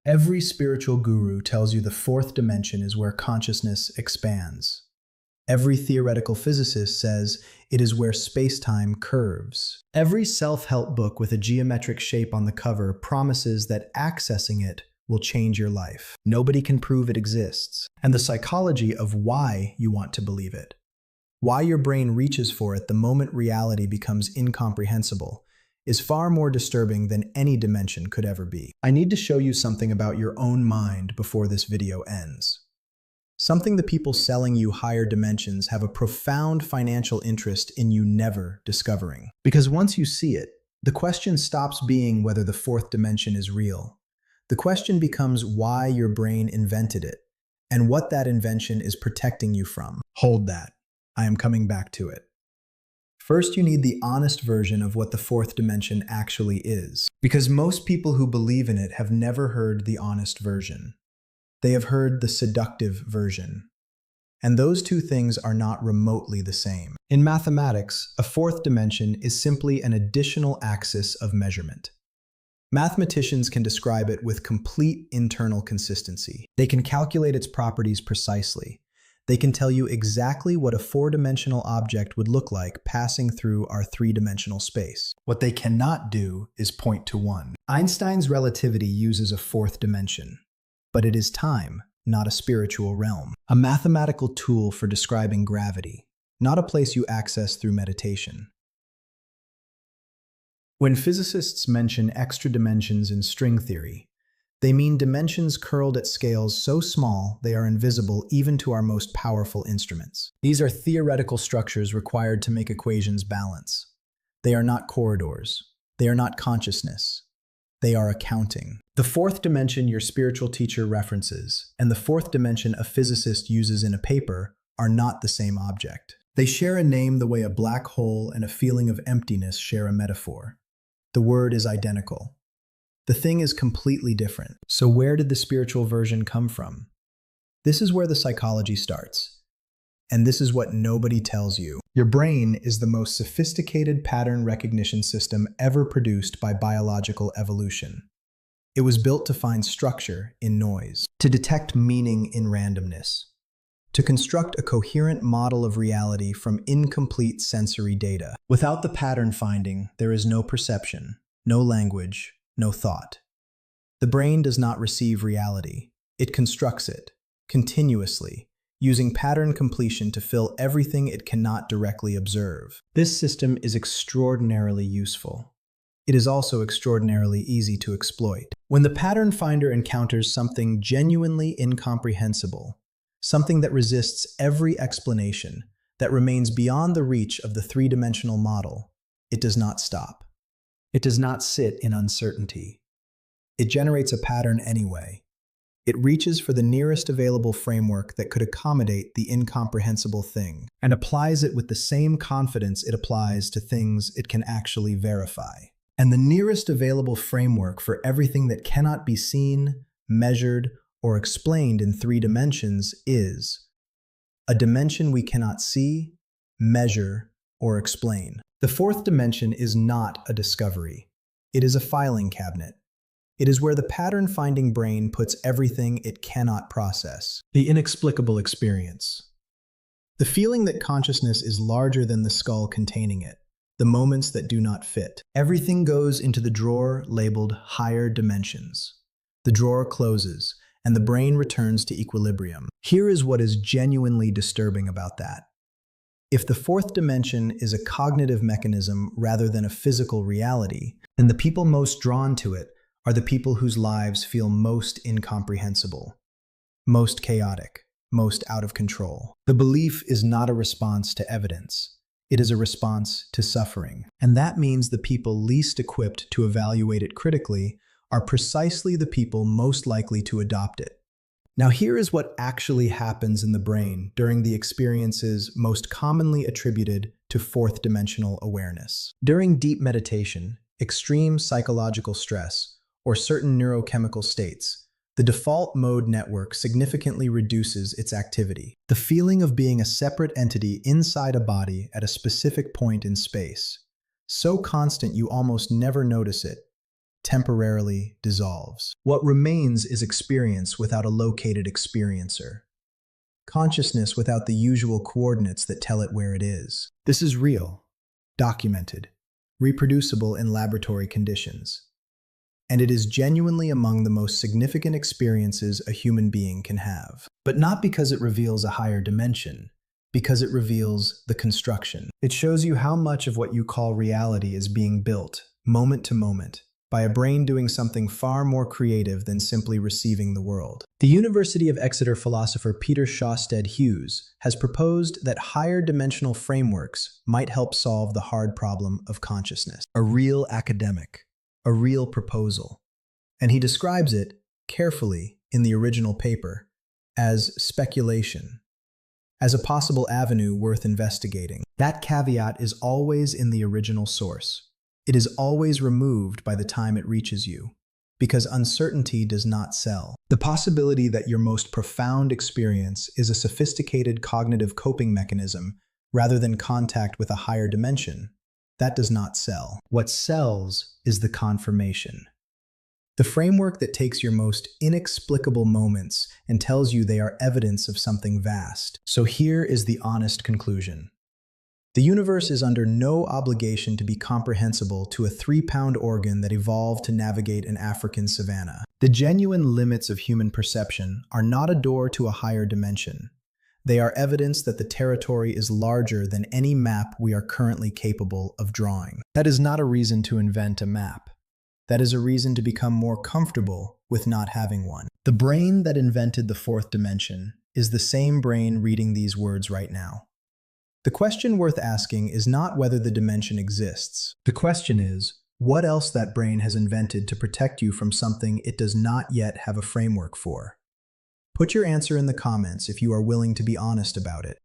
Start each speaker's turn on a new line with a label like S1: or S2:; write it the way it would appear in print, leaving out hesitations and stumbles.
S1: Every spiritual guru tells you the fourth dimension is where consciousness expands. Every theoretical physicist says it is where space-time curves. Every self-help book with a geometric shape on the cover promises that accessing it will change your life. Nobody can prove it exists. And the psychology of why you want to believe it, why your brain reaches for it the moment reality becomes incomprehensible, is far more disturbing than any dimension could ever be. I need to show you something about your own mind before this video ends. Something the people selling you higher dimensions have a profound financial interest in you never discovering. Because once you see it, the question stops being whether the fourth dimension is real. The question becomes why your brain invented it, and what that invention is protecting you from. Hold that. I am coming back to it. First, you need the honest version of what the fourth dimension actually is, because most people who believe in it have never heard the honest version. They have heard the seductive version. And those two things are not remotely the same. In mathematics, a fourth dimension is simply an additional axis of measurement. Mathematicians can describe it with complete internal consistency. They can calculate its properties precisely. They can tell you exactly what a four-dimensional object would look like passing through our three-dimensional space. What they cannot do is point to one. Einstein's relativity uses a fourth dimension, but it is time, not a spiritual realm. A mathematical tool for describing gravity, not a place you access through meditation. When physicists mention extra dimensions in string theory, they mean dimensions curled at scales so small they are invisible even to our most powerful instruments. These are theoretical structures required to make equations balance. They are not corridors. They are not consciousness. They are accounting. The fourth dimension your spiritual teacher references and the fourth dimension a physicist uses in a paper are not the same object. They share a name the way a black hole and a feeling of emptiness share a metaphor. The word is identical. The thing is completely different. So where did the spiritual version come from? This is where the psychology starts. And this is what nobody tells you. Your brain is the most sophisticated pattern recognition system ever produced by biological evolution. It was built to find structure in noise, to detect meaning in randomness, to construct a coherent model of reality from incomplete sensory data. Without the pattern finding, there is no perception, no language, no thought. The brain does not receive reality. It constructs it, continuously, using pattern completion to fill everything it cannot directly observe. This system is extraordinarily useful. It is also extraordinarily easy to exploit. When the pattern finder encounters something genuinely incomprehensible, something that resists every explanation, that remains beyond the reach of the three-dimensional model, it does not stop. It does not sit in uncertainty. It generates a pattern anyway. It reaches for the nearest available framework that could accommodate the incomprehensible thing, and applies it with the same confidence it applies to things it can actually verify. And the nearest available framework for everything that cannot be seen, measured, or explained in three dimensions is a dimension we cannot see, measure, or explain. The fourth dimension is not a discovery. It is a filing cabinet. It is where the pattern-finding brain puts everything it cannot process. The inexplicable experience. The feeling that consciousness is larger than the skull containing it. The moments that do not fit. Everything goes into the drawer labeled higher dimensions. The drawer closes, and the brain returns to equilibrium. Here is what is genuinely disturbing about that. If the fourth dimension is a cognitive mechanism rather than a physical reality, then the people most drawn to it are the people whose lives feel most incomprehensible, most chaotic, most out of control. The belief is not a response to evidence. It is a response to suffering. And that means the people least equipped to evaluate it critically are precisely the people most likely to adopt it. Now here is what actually happens in the brain during the experiences most commonly attributed to fourth dimensional awareness. During deep meditation, extreme psychological stress, or certain neurochemical states, the default mode network significantly reduces its activity. The feeling of being a separate entity inside a body at a specific point in space, so constant you almost never notice it, temporarily dissolves. What remains is experience without a located experiencer. Consciousness without the usual coordinates that tell it where it is. This is real, documented, reproducible in laboratory conditions. And it is genuinely among the most significant experiences a human being can have. But not because it reveals a higher dimension, because it reveals the construction. It shows you how much of what you call reality is being built, moment to moment, by a brain doing something far more creative than simply receiving the world. The University of Exeter philosopher Peter Shawstead Hughes has proposed that higher dimensional frameworks might help solve the hard problem of consciousness. A real academic, a real proposal. And he describes it, carefully in the original paper, as speculation, as a possible avenue worth investigating. That caveat is always in the original source. It is always removed by the time it reaches you, because uncertainty does not sell. The possibility that your most profound experience is a sophisticated cognitive coping mechanism rather than contact with a higher dimension, that does not sell. What sells is the confirmation. The framework that takes your most inexplicable moments and tells you they are evidence of something vast. So here is the honest conclusion. The universe is under no obligation to be comprehensible to a 3-pound organ that evolved to navigate an African savanna. The genuine limits of human perception are not a door to a higher dimension. They are evidence that the territory is larger than any map we are currently capable of drawing. That is not a reason to invent a map. That is a reason to become more comfortable with not having one. The brain that invented the 4th dimension is the same brain reading these words right now. The question worth asking is not whether the dimension exists. The question is, what else that brain has invented to protect you from something it does not yet have a framework for? Put your answer in the comments if you are willing to be honest about it.